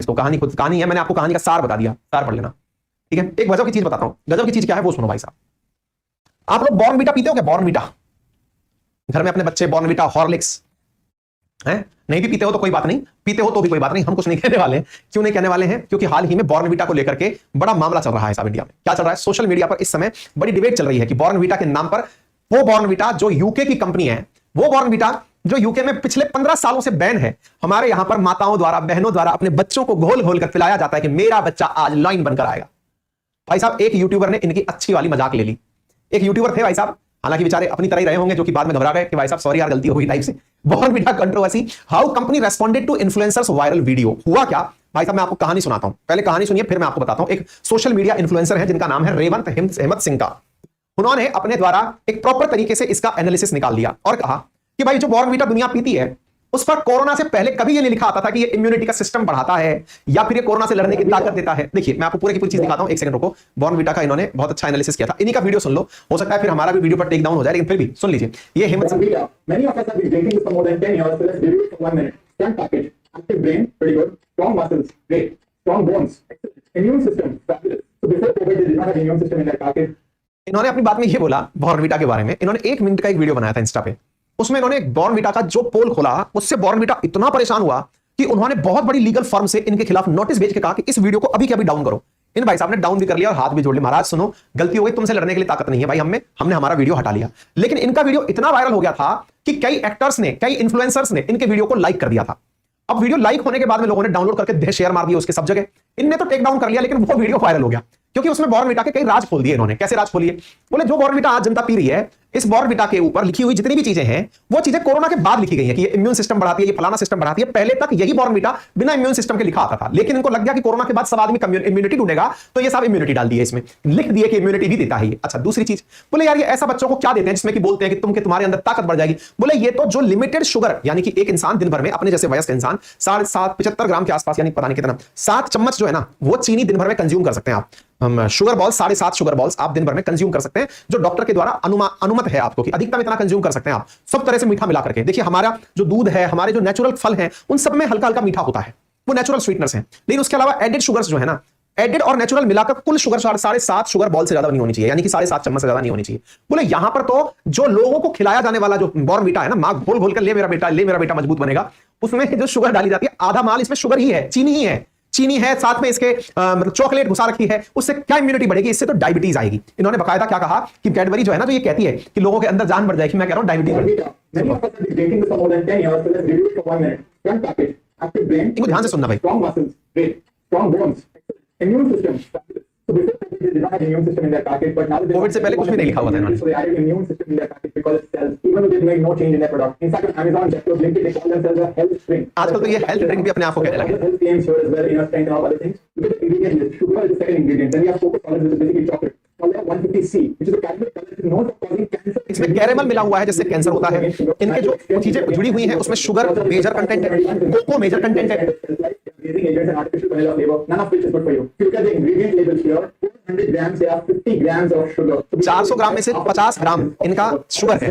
इसको कहानी खुद कहानी है, मैंने आपको कहानी का सार बता दिया, सार पढ़ लेना, ठीक है। एक गजब की चीज बताता हूं, गजब की चीज क्या है वो सुनो भाई साहब। आप लोग बॉर्नवीटा पीते हो क्या? बॉर्नवीटा घर में अपने बच्चे बॉर्नवीटा हॉर्लिक्स हैं? नहीं भी पीते हो तो कोई बात नहीं, पीते हो तो भी कोई बात नहीं, हम कुछ नहीं कहने वाले हैं। क्यों नहीं कहने वाले हैं? क्योंकि हाल ही में बॉर्नवीटा को लेकर के बड़ा मामला चल रहा है साहब इंडिया में। क्या चल रहा है? सोशल मीडिया पर इस समय बड़ी डिबेट चल रही है कि बॉर्नवीटा के नाम पर वो बॉर्नवीटा जो यूके की कंपनी है, वो बॉर्नवीटा जो यूके में पिछले 15 सालों से बैन है, हमारे यहां पर माताओं द्वारा बहनों द्वारा अपने बच्चों को घोल घोल कर पिलाया जाता है कि मेरा बच्चा आज लाइन बनकर आएगा। भाई साहब एक यूट्यूबर ने इनकी अच्छी वाली मजाक ले ली। एक यूट्यूबर थे भाई साहब, हालांकि बेचारे अपनी तरह ही रहे होंगे, जो कि बाद में घबरा गए कि भाई साहब सॉरी यार गलती हो गई टाइप से। Bournvita controversy, how company responded to influencers viral video. हुआ क्या भाई साहब, मैं आपको कहानी सुनाता हूं, पहले कहानी सुनिए फिर मैं आपको बताता हूं। एक सोशल मीडिया इन्फ्लुएंसर है जिनका नाम है रेवंत हेमत सिंह का। उन्होंने अपने द्वारा एक प्रॉपर तरीके से इसका एनालिसिस निकाल दिया और कहा कि भाई जो बॉर्नवीटा दुनिया पीती है उस पर कोरोना से पहले कभी ये नहीं लिखा आता था कि ये इम्यूनिटी का सिस्टम बढ़ाता है या फिर ये कोरोना से लड़ने की ताकत देता है। देखिए मैं आपको पूरी की पूरी चीज दिखाता हूं, एक सेकंड रुको। बॉर्नवीटा का इन्होंने बहुत अच्छा एनालिसिस किया था, इन्हीं का वीडियो सुन लो, हो सकता है फिर हमारा भी वीडियो पर टेक डाउन हो जाए, लेकिन फिर भी सुन लीजिए। ये हेमंत इन्होंने अपनी बात में ये बोला बॉर्नवीटा के बारे में। इन्होंने 1 मिनट का एक वीडियो बनाया था इंस्टा पे, उसमें इन्होंने बॉर्नवीटा का जो पोल खोला उससे बॉर्नवीटा इतना परेशान हुआ कि उन्होंने बहुत बड़ी लीगल फर्म से इनके खिलाफ नोटिस भेज के कहा कि इस वीडियो को अभी के अभी डाउन करो। इन भाई साहब ने डाउन भी कर लिया और हाथ भी जोड़ लिया, महाराज सुनो गलती हो गई, तुमसे लड़ने के लिए ताकत नहीं है भाई, हमने हमारा वीडियो हटा लिया। लेकिन इनका वीडियो इतना वायरल हो गया था कि कई एक्टर्स ने, कई इन्फ्लुएंसर्स ने इनके वीडियो को लाइक कर दिया था। अब वीडियो लाइक होने के बाद में लोगों ने डाउनलोड करके शेयर मार दिया उसके सब जगह। इनने तो टेक डाउन कर लिया, लेकिन वो वीडियो वायरल हो गया क्योंकि उसमें बॉर्नवीटा के कई राज खोल दिए इन्होंने। कैसे राज खोलिए? बोले जो बॉर्नवीटा आज जनता पी रही है, इस बॉर्नवीटा के ऊपर लिखी हुई जितनी भी चीजें हैं वो चीजें कोरोना के बाद लिखी गई हैं कि ये इम्यून सिस्टम बढ़ाती है, ये फलाना सिस्टम बढ़ाती है। पहले तक यही बॉर्नवीटा बिना इम्यून सिस्टम के लिखा आता था, लेकिन इनको लग गया कि कोरोना के बाद सब आदमी इम्यूनिटी ढूंढेगा, तो ये सब इम्यूनिटी डाल दिए इसमें, लिख दिए कि इम्यूनिटी भी देता है ये। अच्छा दूसरी चीज, बोले यार ये ऐसा बच्चों को क्या देते हैं जिसमें कि बोलते हैं कि तुम्हारे अंदर ताकत बढ़ जाएगी। बोले ये तो जो लिमिटेड शुगर, यानी कि एक इंसान दिन भर में, अपने जैसे वयस्क इंसान 75 ग्राम के आसपास, यानी पता नहीं कितना 7 चम्मच जो है ना वो चीनी दिन भर में कंज्यूम कर सकते हैं आप। शुगर बॉल्स 7.5 शुगर बॉल्स आप दिन भर में कंज्यूम कर सकते हैं, जो डॉक्टर के द्वारा अनुमत है आपको कि अधिकतम इतना कंज्यूम कर सकते हैं आप, सब तरह से मीठा मिला करके। देखिए हमारा जो दूध है, हमारे जो नेचुरल फल हैं, उन सब में हल्का हल्का मीठा होता है, वो नेचुरल स्वीटनर्स हैं। लेकिन उसके अलावा एडेड शुगर्स जो है ना, एडेड और नेचुरल मिलाकर कुल शुगर 7.5 शुगर बॉल से ज्यादा नहीं होनी चाहिए, यानी कि 7.5 चम्मच से ज्यादा नहीं होनी चाहिए। बोले यहां पर तो जो लोगों को खिलाया जाने वाला जो बॉर्नवीटा है ना, मां घोल घोल कर ले मेरा बेटा मजबूत बनेगा, उसमें जो शुगर डाली जाती है आधा माल इसमें शुगर ही है, चीनी ही है, चीनी है, साथ में इसके चॉकलेट घुसा रखी है। उससे क्या इम्यूनिटी बढ़ेगी? इससे तो डायबिटीज आएगी। इन्होंने बकायदा क्या कहा कि कैडबरी जो है ना, तो ये कहती है कि लोगों के अंदर जान बढ़ जाएगी। मैं कह रहा हूं डायबिटीज इनको ध्यान से सुनना भाई। कोविड से पहले कुछ भी नहीं लिखा हुआ था इन्होंने। आजकल तो ये हेल्थ ड्रिंक भी अपने आप को कहने लगे। इसमें कैरेमल मिला हुआ है जिससे कैंसर होता है। इनके जो चीजें जुड़ी हुई हैं उसमें शुगर मेजर कंटेंट है, कोको मेजर कंटेंट है। 400 ग्राम में से 50 ग्राम इनका शुगर है।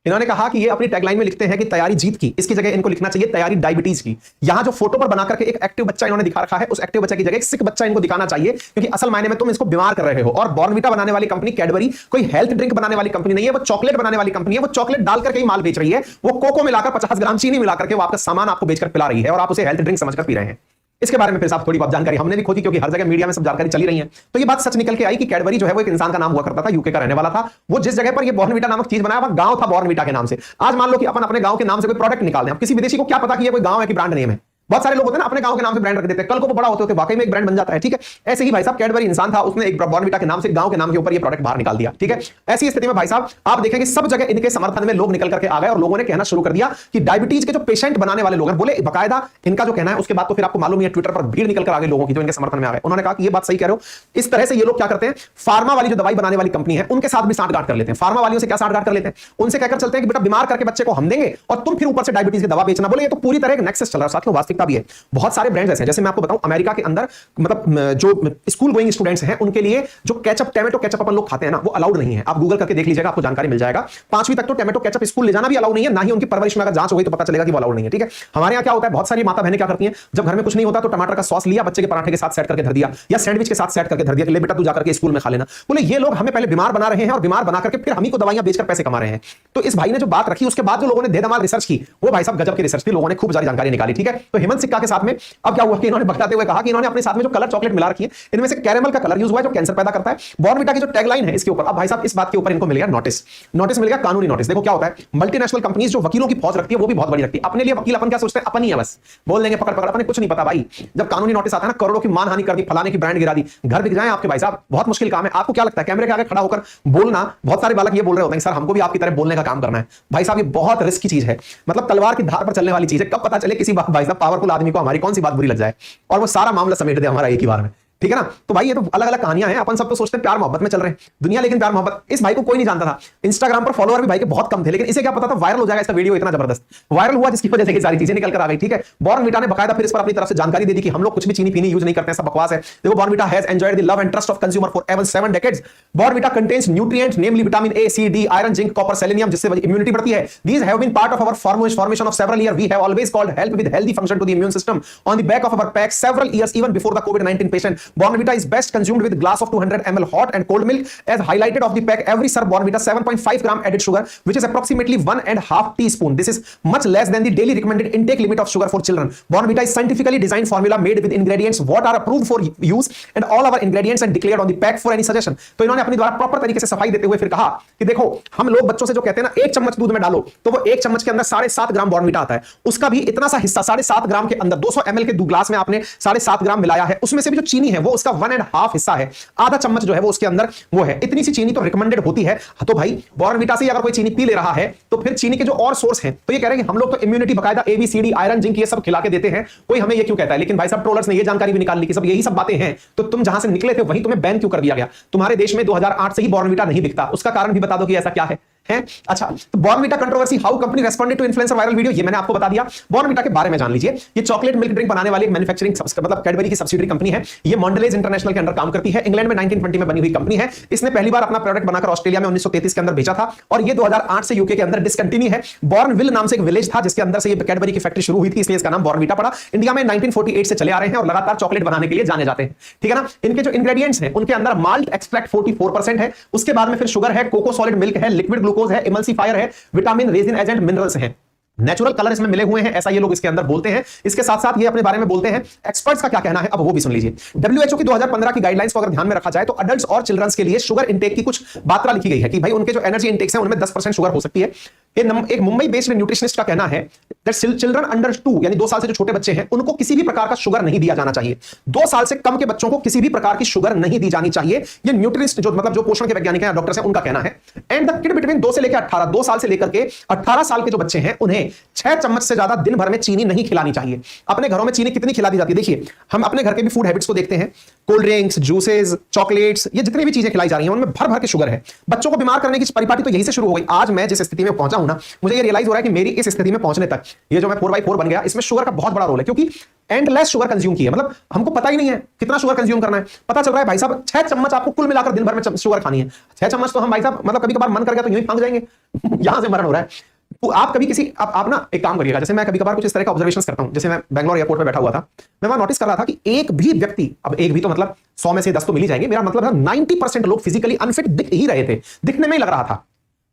इन्होंने कहा कि ये अपनी टैगलाइन में लिखते हैं कि तैयारी जीत की, इसकी जगह इनको लिखना चाहिए तैयारी डायबिटीज की। यहां जो फोटो पर बना करके एक एक्टिव बच्चा इन्होंने दिखा रखा है, उस एक्टिव बच्चे की जगह एक सिक बच्चा इनको दिखाना चाहिए, क्योंकि असल मायने में तुम इसको बीमार कर रहे हो। और बॉर्नवीटा बनाने वाली कंपनी कैडबरी कोई हेल्थ ड्रिंक बनाने वाली कंपनी नहीं है, वो चॉकलेट बनाने वाली कंपनी है। वो चॉकलेट डालकर कई माल बेच रही है, वो कोको मिलाकर 50 ग्राम चीनी मिलाकर के वो आपका सामान आपको बेचकर पिला रही है और आप उसे हेल्थ ड्रिंक समझकर पी रहे हैं। इसके बारे में फिर साहब थोड़ी बहुत जानकारी हमने भी खोजी, क्योंकि हर जगह मीडिया में सब जानकारी चली रही है। तो ये बात सच निकल के आई कि कैडबरी जो है वो एक इंसान का नाम हुआ करता था, यूके का रहने वाला था। वो जिस जगह पर ये बॉर्नवीटा नामक चीज बनाया वह गांव था बॉर्नवीटा के नाम से। आज मान लो कि अपन अपने गांव के नाम से कोई प्रोडक्ट निकाल दें, अब किसी विदेशी को क्या पता कि ये कोई गांव है कि ब्रांड नेम है। बहुत सारे लोग होते हैं ना अपने गांव के नाम से ब्रांड रख देते हैं, कल को वो बड़ा होते होते वाकई में एक ब्रांड बन जाता है। ठीक है, ऐसे ही भाई साहब कैडबरी इंसान था, उसने एक बॉर्नवीटा के नाम से गांव के नाम के ऊपर ये प्रोडक्ट बाहर निकाल दिया। ठीक है, ऐसी स्थिति में भाई साहब आप देखेंगे सब जगह इनके समर्थन में लोग निकल करके आ गए और लोगों ने कहना शुरू कर दिया कि डायबिटीज के जो पेशेंट बनाने वाले लोग हैं, बोले बकायदा इनका जो कहना है उसके बाद तो फिर आपको मालूम है ट्विटर पर भीड़ निकल कर आ गई लोगों की जो इनके समर्थन में आ गए। उन्होंने कहा कि ये बात सही कह रहे हो। इस तरह से ये लोग क्या करते हैं, फार्मा वाली जो दवाई बनाने वाली कंपनी है उनके साथ भी सांठगांठ कर लेते हैं। फार्मा वालियों से क्या सांठगांठ कर लेते हैं, उनसे कहकर चलते हैं कि बेटा बीमार करके बच्चे को हम देंगे और तुम फिर ऊपर से डायबिटीज की दवा बेचना। बोले ये तो पूरी तरह एक नेक्सस चल रहा है साथियों, वास्तविकता आवश्यकता भी है। बहुत सारे ब्रांड्स ऐसे हैं, जैसे मैं आपको बताऊं अमेरिका के अंदर मतलब जो स्कूल गोइंग स्टूडेंट्स हैं उनके लिए जो केचप टोमेटो केचप अपन लोग खाते हैं ना, वो अलाउड नहीं है। आप गूगल करके देख लीजिएगा, आपको जानकारी मिल जाएगा। 5वीं तक तो टोमेटो केचप स्कूल ले जाना भी अलाउड नहीं है, ना ही उनकी परवरिश में अगर जांच हो गई तो पता चलेगा कि वो अलाउड नहीं है। ठीक है, हमारे यहाँ क्या होता है, बहुत सारी माता बहनें क्या करती हैं, जब घर में कुछ नहीं होता तो टमाटर का सॉस लिया, बच्चे के पराठे के साथ सेट करके धर दिया या सैंडविच के साथ सेट करके धर दिया कि ले बेटा तू जाकर के स्कूल में खा लेना। बोले ये लोग हमें पहले बीमार बना रहे हैं और बीमार बना करके फिर हम ही को दवाइयां बेचकर पैसे कमा रहे हैं। तो इस भाई ने जो बात रखी उसके बाद जो लोगों ने देदमाल रिसर्च की, वो भाई साहब गजब की रिसर्च थी, लोगों ने खूब सारी जानकारी निकाली। ठीक है, तो हेमंत सिक्का के साथ में अब क्या हुआ कि इन्होंने बताते हुए कहा कि इन्होंने अपने साथ में जो कलर चॉकलेट मिला रखी है, इनमें से कैरेमल का कलर यूज हुआ है जो कैंसर पैदा करता है। बॉर्नविटा की जो टैगलाइन है इसके ऊपर, अब भाई साहब इस बात के ऊपर इनको मिल गया नोटिस मिल गया, कानूनी नोटिस। देखो क्या होता है, मल्टीनेशनल कंपनीज जो वकीलों की फौज रखती है वो भी बहुत बड़ी रखती है। अपने लिए वकील अपन क्या सोचते हैं, अपन ही है बस, बोल देंगे पकड़ पकड़, अपने कुछ नहीं पता भाई। जब कानूनी नोटिस आता है ना, करोड़ों की मानहानि कर दी, फलाने की ब्रांड गिरा दी, घर बिक जाए आपके भाई साहब, बहुत मुश्किल काम है। आपको क्या लगता है कैमरे के आगे खड़ा होकर बोलना, बहुत सारे बालक ये बोल रहे होते हैं सर हमको भी आपकी तरह बोलने का काम करना है। भाई साहब ये बहुत रिस्क की चीज है, मतलब तलवार की धार पर चलने वाली चीज है। कब पता चले किसी भाई साहब पावरफुल आदमी को हमारी कौन सी बात बुरी लग जाए और वो सारा मामला समेट दे हमारा एक ही बार में। ठीक है ना, तो भाई ये तो अलग अलग कहानियां हैं। अपन सब तो सोचते हैं प्यार मोहब्बत में चल रहे हैं दुनिया, लेकिन प्यार मोहब्बत इस भाई को कोई नहीं जानता था। इंस्टाग्राम पर फॉलोअर भी भाई के बहुत कम थे, लेकिन इसे क्या पता था वायरल हो जाएगा इसका वीडियो, इतना जबरदस्त वायरल हुआ जिसकी वजह से सारी चीजें निकल कर आ गई। ठीक है, बॉर्नविटा ने बकायदा फिर इस पर अपनी तरफ से जानकारी दे दी कि हम लोग कुछ भी चीनी पीनी यूज नहीं करते हैं, सब बकवास है। देखो Bournvita has enjoyed the love and trust of consumer for ever 7 decades. Bournvita contains nutrient namely vitamin A, C, D, iron, zinc, copper, selenium, जिससे इम्यूनिटी बढ़ती है। These have been part of our formation of several years. We have always called help with healthy function to the immune system on the back of our pack several years even before the COVID-19 patient. Bonnvita is best consumed with glass of 200 ml hot and cold milk as highlighted of the pack. Every serve Bonnvita 7.5 gram added sugar, which is approximately 1.5 teaspoon. This is much less than the daily recommended intake limit of sugar for children. Bonnvita is scientifically designed formula made with ingredients what are approved for use and all our ingredients and declared on the pack for any suggestion. तो इन्होंने अपनी द्वारा proper तरीके से सफाई देते हुए फिर कहा कि देखो हम लोग बच्चों से जो कहते हैं ना 1 चम्मच दूध में डालो, तो वो 1 चम्मच के अंदर 7.5 ग्राम बॉर्नविटा आता है, उसका भी इतना सा हिस्सा 7.5 ग्राम के अंदर 200 ml के ग्लास में आपने 7.5 ग्राम मिलाया है, उसमें से भी जो चीनी है वो उसका 1.5 हिस्सा है, आधा चम्मच जो है वो उसके अंदर वो है। इतनी सी चीनी तो रिकमेंडेड होती है। तो भाई बॉर्नविटा से अगर कोई चीनी पी ले रहा है तो फिर चीनी के जो और सोर्स हैं, तो ये कह रहे हैं कि हम लोग तो इम्यूनिटी बकायदा ABCD आयरन जिंक ये सब खिला के देते हैं, कोई हमें ये क्यों कहता है। लेकिन भाई साहब ट्रोलर्स ने ये जानकारी भी निकाल ली कि सब यही सब बातें हैं, तो तुम जहां से निकले थे वहीं तुम्हें बैन क्यों कर दिया गया। तुम्हारे देश में 2008 से ही बॉर्नविटा नहीं बिकता, उसका कारण भी बता दो कि ऐसा क्या है। अच्छा, तो Bournvita controversy, how company responded to influencer viral video, ये मैंने आपको बता दिया। बॉर्नविटा के बारे में जान लीजिए, ये चॉकलेट मिल्क ड्रिंक बनाने वाली एक मैन्युफैक्चरिंग मतलब कैडबरी की सब्सिडियरी कंपनी है। ये मॉन्डलेज इंटरनेशनल के अंदर काम करती है, इंग्लैंड में 1920 में बनी हुई कंपनी है। इसने पहली बार अपना प्रोडक्ट बनाकर ऑस्ट्रेलिया में 1933 के अंदर बेचा था और ये 2008 से यूके के अंदर डिसकंटिन्यू है। बॉर्नविल नाम से एक विलेज था जिसके अंदर से ये कैडबरी की फैक्ट्री शुरू हुई थी, इसलिए इसका नाम बॉर्नविटा पड़ा। इंडिया में 1948 से चले आ रहे हैं और लगातार चॉकलेट बनाने के लिए जाने जाते हैं। ठीक है ना, इनके जो इंग्रेडिएंट्स हैं उनके अंदर माल्ट एक्सट्रैक्ट 44% है, उसके बाद में फिर शुगर है, कोको सॉलिड मिल्क है, लिक्विड ग्लूकोज है, इमल्सिफायर है, विटामिन, रेजिन एजेंट, मिनरल्स हैं, नेचुरल कलर इसमें मिले हुए हैं, ऐसा ये लोग इसके अंदर बोलते हैं। इसके साथ साथ ये अपने बारे में बोलते हैं, एक्सपर्ट्स का क्या कहना है अब वो भी सुन लीजिए। WHO की 2015 की गाइडलाइंस को अगर ध्यान में रखा जाए तो अडल्ट्स और चिल्ड्रंस के लिए शुगर इंटेक की कुछ मात्रा लिखी गई है कि भाई उनके जो एनर्जी इंटेक्स हैं उनमें 10% शुगर हो सकती है। एक मुंबई बेस्ड न्यूट्रिशनिस्ट का कहना है दैट चिल्ड्रन अंडर 2 यानी 2 साल से जो छोटे बच्चे हैं उनको किसी भी प्रकार का शुगर नहीं दिया जाना चाहिए। 2 साल से कम के बच्चों को किसी भी प्रकार की शुगर नहीं दी जानी चाहिए। ये न्यूट्रिशनिस्ट जो मतलब जो पोषण के वैज्ञानिक हैं, डॉक्टर्स हैं, उनका कहना है। एंड द किड बिटवीन 2 से लेकर 18, 2 साल से लेकर के 18 साल के जो बच्चे हैं उन्हें 6 चम्मच से ज्यादा दिन भर में चीनी नहीं खिलानी चाहिए। अपने घरों में चीनी कितनी खिला दी जाती है, देखिए हम अपने घर के भी फूड हैबिट्स को देखते हैं, कोल्ड ड्रिंक्स, जूसेस, चॉकलेट्स, ये जितनी भी चीजें खिलाई जा रही हैं उनमें भर भर के शुगर है। बच्चों को बीमार करने की परिपाटी तो यही से शुरू हो गई। आज मैं जिस स्थिति में पहुंचा हूं ना, मुझे ये रियलाइज हो रहा है कि मेरी इस स्थिति में पहुंचने तक ये जो मैं 4x4 बन गया, इसमें शुगर का बहुत बड़ा रोल है, क्योंकि एंडलेस शुगर कंज्यूम की है। मतलब हमको पता ही नहीं है कितना शुगर कंज्यूम करना है। पता चल रहा है भाई साहब 6 चम्मच आपको कुल मिलाकर दिन भर में शुगर खानी है। 6 चम्मच तो हम भाई साहब मतलब कभी कभार मन कर गया तो यूं ही फांक जाएंगे यहां से मरण हो रहा है। तो आप कभी किसी आप ना एक काम करिएगा, जैसे मैं कभी कभार कुछ इस तरह का ऑब्जर्वेशंस करता हूं, जैसे मैं बैंगलोर एयरपोर्ट पे बैठा हुआ था, मैं वहां नोटिस कर रहा था कि एक भी व्यक्ति, अब एक भी तो मतलब 100 में से 10 तो मिल ही जाएंगे, मेरा मतलब है 90% लोग फिजिकली अनफिट दिख ही रहे थे, दिखने में ही लग रहा था।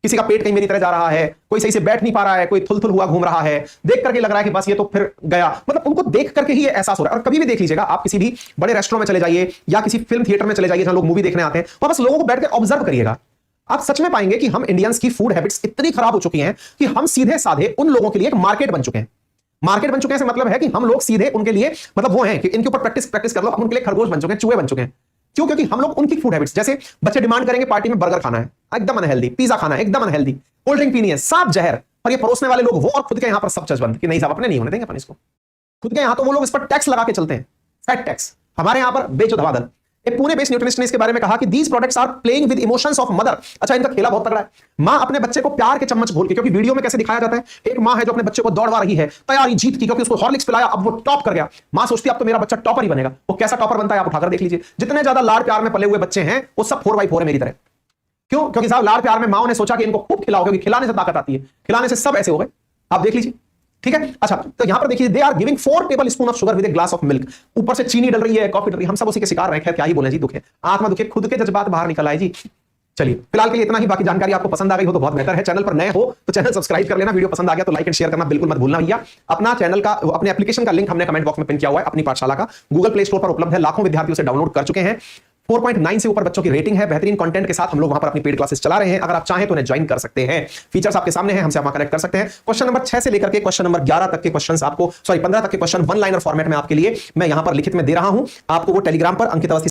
किसी का पेट कहीं मेरी तरह जा रहा है, कोई सही से बैठ नहीं पा रहा है, कोई थुल-थुल हुआ घूम रहा है, देख करके लग रहा है कि बस ये तो फिर गया। मतलब उनको देख करके ही ये एहसास हो रहा है। और कभी भी देख लीजिएगा, आप किसी भी बड़े रेस्टोरेंट में चले जाइए या किसी फिल्म थिएटर में चले जाइए जहां लोग मूवी देखने आते हैं, वहां बस लोगों को बैठ के ऑब्जर्व करिएगा, आप सच में पाएंगे कि हम इंडियंस की फूड हैबिट्स इतनी खराब हो चुकी हैं कि हम सीधे साधे उन लोगों के लिए एक मार्केट बन चुके हैं। मार्केट बन चुके हैं से मतलब है कि हम लोग सीधे उनके लिए मतलब वो हैं कि इनके ऊपर प्रैक्टिस कर लो, हम उनके लिए खरगोश बन चुके हैं, चूहे बन चुके हैं। क्यों? क्योंकि हम लोग उनकी फूड हैबिट्स, जैसे बच्चे डिमांड करेंगे पार्टी में बर्गर खाना है, एकदम अनहेल्दी, पिज्जा खाना है, एकदम अनहेल्दी, कोल्ड ड्रिंक पीनी है, सब जहर, और ये परोसने वाले लोग वो और खुद के यहां पर सब चचबंद कि नहीं साहब अपने नहीं होने देंगे अपन इसको। खुद के यहां तो वो लोग इस पर टैक्स लगा के चलते हैं, फैट टैक्स। हमारे यहां पर बेचो धवाधल एक पुणे बेस्ड न्यूट्रिशनिस्ट ने इसके बारे में कहा कि these products are playing with emotions of mother. अच्छा, इनका खेला बहुत तगड़ा है। मां अपने बच्चे को प्यार के चम्मच घोल के, क्योंकि वीडियो में कैसे दिखाया जाता है, एक मां है जो अपने बच्चे को दौड़वा रही है, तैयारी जीत की, क्योंकि उसको हॉर्लिक्स पिलाया, अब वो टॉप कर गया। मां सोचती है अब तो मेरा बच्चा टॉपर ही बनेगा। वो कैसा टॉपर बनता है आप उठाकर देख लीजिए। जितने ज्यादा लाड़ प्यार में पले हुए बच्चे हैं वो सब 4x4 है मेरी तरह। क्यों? क्योंकि साहब लाड़ प्यार में माओ ने सोचा कि इनको खूब खिलाओ, क्योंकि खिलाने से ताकत आती है, खिलाने से सब ऐसे हो गए। आप देख लीजिए, ठीक है। अच्छा, तो यहां पर देखिए, they are giving 4 tablespoon of sugar with a glass of milk. ऊपर से चीनी डल रही है, कॉफी डल रही है, हम सब उसी के शिकार रहे हैं। क्या ही बोले जी, दुख है, आत्मा दुखे, खुद के जज्बात बाहर निकल आए जी। चलिए, फिलहाल के लिए इतना ही। बाकी जानकारी आपको पसंद आ गई हो तो बहुत बेहतर है। चैनल पर नए हो तो चैनल सब्सक्राइब कर लेना। वीडियो पसंद आ गया तो लाइक एंड शेयर करना बिल्कुल मत भूलना भैया। अपना चैनल का, अपने एप्लीकेशन का लिंक हमने कमेंट बॉक्स में पिन किया हुआ है। अपनी पाठशाला का गूगल प्ले स्टोर पर उपलब्ध है। लाखों विद्यार्थियों से डाउनलोड कर चुके हैं। 4.9 से ऊपर बच्चों की रेटिंग है। बेहतरीन कंटेंट के साथ हम लोग वहां पर अपनी पेड क्लासेस चला रहे हैं। अगर आप चाहें तो उन्हें ज्वाइन कर सकते हैं। फीचर्स आपके सामने हैं, हमसे आप कनेक्ट कर सकते हैं। क्वेश्चन नंबर 6 से लेकर के क्वेश्चन नंबर 11 तक के क्वेश्चंस आपको, 15 तक के क्वेश्चन वन लाइनर फॉर्मेट में आपके लिए मैं यहां पर लिखित में दे रहा हूं। आपको वो टेलीग्राम पर अंकित अवस्थी